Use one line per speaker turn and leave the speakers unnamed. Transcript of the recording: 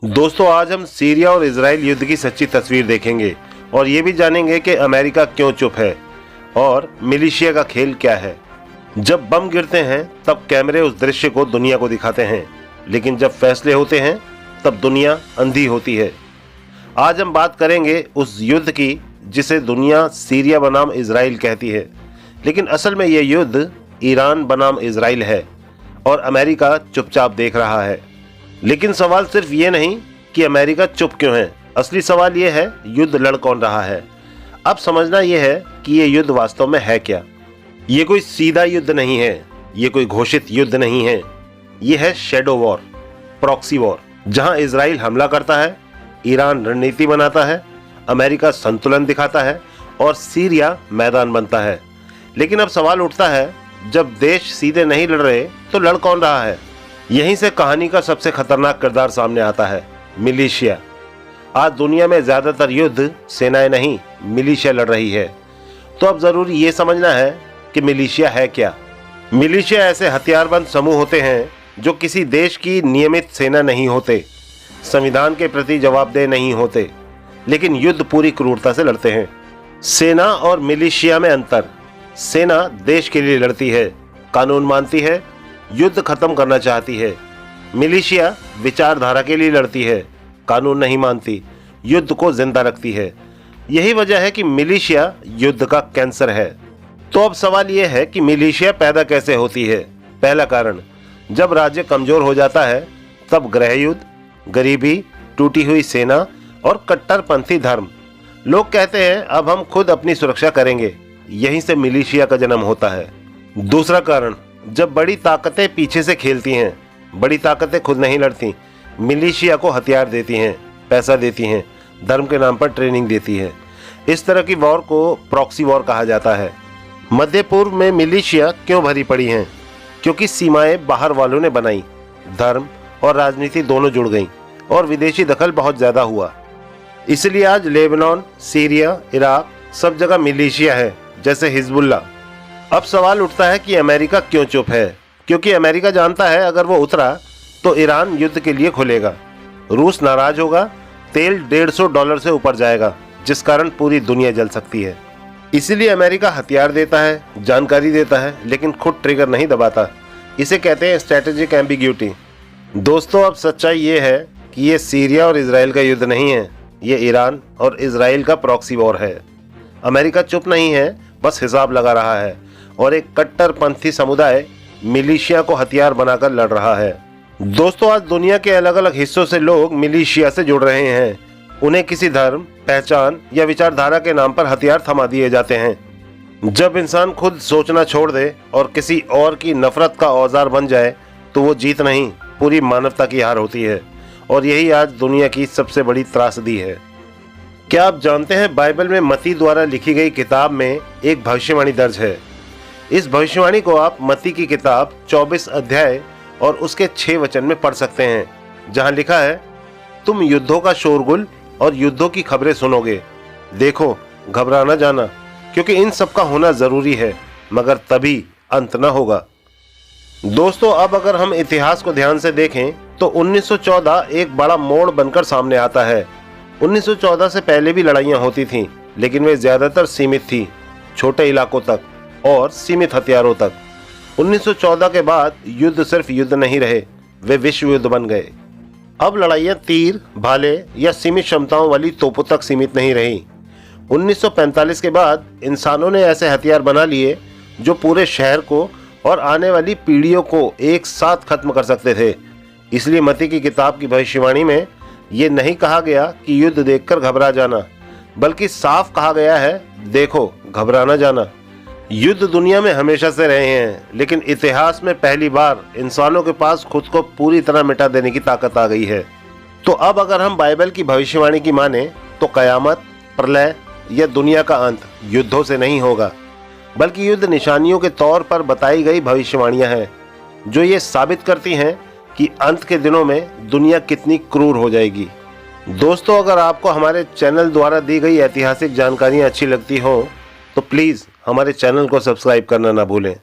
दोस्तों, आज हम सीरिया और इजराइल युद्ध की सच्ची तस्वीर देखेंगे और ये भी जानेंगे कि अमेरिका क्यों चुप है और मिलिशिया का खेल क्या है। जब बम गिरते हैं तब कैमरे उस दृश्य को दुनिया को दिखाते हैं, लेकिन जब फैसले होते हैं तब दुनिया अंधी होती है। आज हम बात करेंगे उस युद्ध की जिसे दुनिया सीरिया बनाम इजराइल कहती है, लेकिन असल में यह युद्ध ईरान बनाम इजराइल है और अमेरिका चुपचाप देख रहा है। लेकिन सवाल सिर्फ ये नहीं कि अमेरिका चुप क्यों है, असली सवाल ये है युद्ध लड़ कौन रहा है। अब समझना यह है कि ये युद्ध वास्तव में है क्या। ये कोई सीधा युद्ध नहीं है, ये कोई घोषित युद्ध नहीं है, ये है शैडो वॉर, प्रॉक्सी वॉर, जहां इजराइल हमला करता है, ईरान रणनीति बनाता है, अमेरिका संतुलन दिखाता है और सीरिया मैदान बनता है। लेकिन अब सवाल उठता है, जब देश सीधे नहीं लड़ रहे तो लड़ कौन रहा है। यहीं से कहानी का सबसे खतरनाक किरदार सामने आता है, मिलिशिया। आज दुनिया में ज्यादातर युद्ध सेनाएं नहीं, मिलिशिया लड़ रही है। तो अब जरूरी ये समझना है कि मिलिशिया है क्या। मिलिशिया ऐसे हथियारबंद समूह होते हैं जो किसी देश की नियमित सेना नहीं होते, संविधान के प्रति जवाबदेह नहीं होते, लेकिन युद्ध पूरी क्रूरता से लड़ते हैं। सेना और मिलिशिया में अंतर। सेना देश के लिए लड़ती है, कानून मानती है, युद्ध खत्म करना चाहती है। मिलिशिया विचारधारा के लिए लड़ती है, कानून नहीं मानती, युद्ध को जिंदा रखती है। यही वजह है कि मिलिशिया युद्ध का कैंसर है। तो अब सवाल यह है कि मिलिशिया पैदा कैसे होती है। पहला कारण, जब राज्य कमजोर हो जाता है तब गृह युद्ध, गरीबी, टूटी हुई सेना और कट्टरपंथी धर्म। लोग कहते हैं अब हम खुद अपनी सुरक्षा करेंगे, यहीं से मिलिशिया का जन्म होता है। दूसरा कारण, जब बड़ी ताकतें पीछे से खेलती हैं, बड़ी ताकतें खुद नहीं लड़ती, मिलिशिया को हथियार देती हैं, पैसा देती हैं, धर्म के नाम पर ट्रेनिंग देती है। इस तरह की वॉर को प्रॉक्सी वॉर कहा जाता है। मध्य पूर्व में मिलिशिया क्यों भरी पड़ी हैं? क्योंकि सीमाएं बाहर वालों ने बनाई, धर्म और राजनीति दोनों जुड़ गईं और विदेशी दखल बहुत ज्यादा हुआ। इसलिए आज लेबनान, सीरिया, इराक सब जगह मिलिशिया है, जैसे हिजबुल्ला। अब सवाल उठता है कि अमेरिका क्यों चुप है। क्योंकि अमेरिका जानता है अगर वो उतरा तो ईरान युद्ध के लिए खुलेगा, रूस नाराज होगा, तेल $150 से ऊपर जाएगा, जिस कारण पूरी दुनिया जल सकती है। इसीलिए अमेरिका हथियार देता है, जानकारी देता है, लेकिन खुद ट्रिगर नहीं दबाता। इसे कहते हैं स्ट्रेटेजिक एम्बिग्यूटी। दोस्तों, अब सच्चाई ये है कि ये सीरिया और इजराइल का युद्ध नहीं है, ये ईरान और इजराइल का प्रॉक्सी वॉर है। अमेरिका चुप नहीं है, बस हिसाब लगा रहा है और एक कट्टरपंथी समुदाय मिलिशिया को हथियार बनाकर लड़ रहा है। दोस्तों, आज दुनिया के अलग अलग हिस्सों से लोग मिलिशिया से जुड़ रहे हैं। उन्हें किसी धर्म, पहचान या विचारधारा के नाम पर हथियार थमा दिए जाते हैं। जब इंसान खुद सोचना छोड़ दे और किसी और की नफरत का औजार बन जाए तो वो जीत नहीं, पूरी मानवता की हार होती है। और यही आज दुनिया की सबसे बड़ी त्रासदी है। क्या आप जानते हैं, बाइबल में मत्ती द्वारा लिखी गई किताब में एक भविष्यवाणी दर्ज है। इस भविष्यवाणी को आप मत्ती की किताब 24 अध्याय और उसके 6 वचन में पढ़ सकते हैं, जहां लिखा है, तुम युद्धों का शोरगुल और युद्धों की खबरें सुनोगे। देखो, घबरा न जाना, क्योंकि इन सब का होना जरूरी है, मगर तभी अंत न होगा। दोस्तों, अब अगर हम इतिहास को ध्यान से देखें तो 1914 एक बड़ा मोड़ बनकर सामने आता है। 1914 से पहले भी लड़ाइयाँ होती थीं, लेकिन वे ज्यादातर सीमित थी, छोटे इलाकों तक और सीमित हथियारों तक। 1914 के बाद युद्ध सिर्फ युद्ध नहीं रहे, वे विश्व युद्ध बन गए। अब लड़ाइयाँ तीर, भाले या सीमित क्षमताओं वाली तोपों तक सीमित नहीं रही। 1945 के बाद इंसानों ने ऐसे हथियार बना लिए जो पूरे शहर को और आने वाली पीढ़ियों को एक साथ खत्म कर सकते थे। इसलिए मत्ती की किताब की भविष्यवाणी में ये नहीं कहा गया कि युद्ध देखकर घबरा जाना, बल्कि साफ कहा गया है, देखो, घबरा न जाना। युद्ध दुनिया में हमेशा से रहे हैं, लेकिन इतिहास में पहली बार इंसानों के पास खुद को पूरी तरह मिटा देने की ताकत आ गई है। तो अब अगर हम बाइबल की भविष्यवाणी की माने तो कयामत, प्रलय या दुनिया का अंत युद्धों से नहीं होगा, बल्कि युद्ध निशानियों के तौर पर बताई गई भविष्यवाणियां हैं, जो ये साबित करती हैं कि अंत के दिनों में दुनिया कितनी क्रूर हो जाएगी। दोस्तों, अगर आपको हमारे चैनल द्वारा दी गई ऐतिहासिक जानकारियाँ अच्छी लगती हों तो प्लीज़ हमारे चैनल को सब्सक्राइब करना ना भूलें।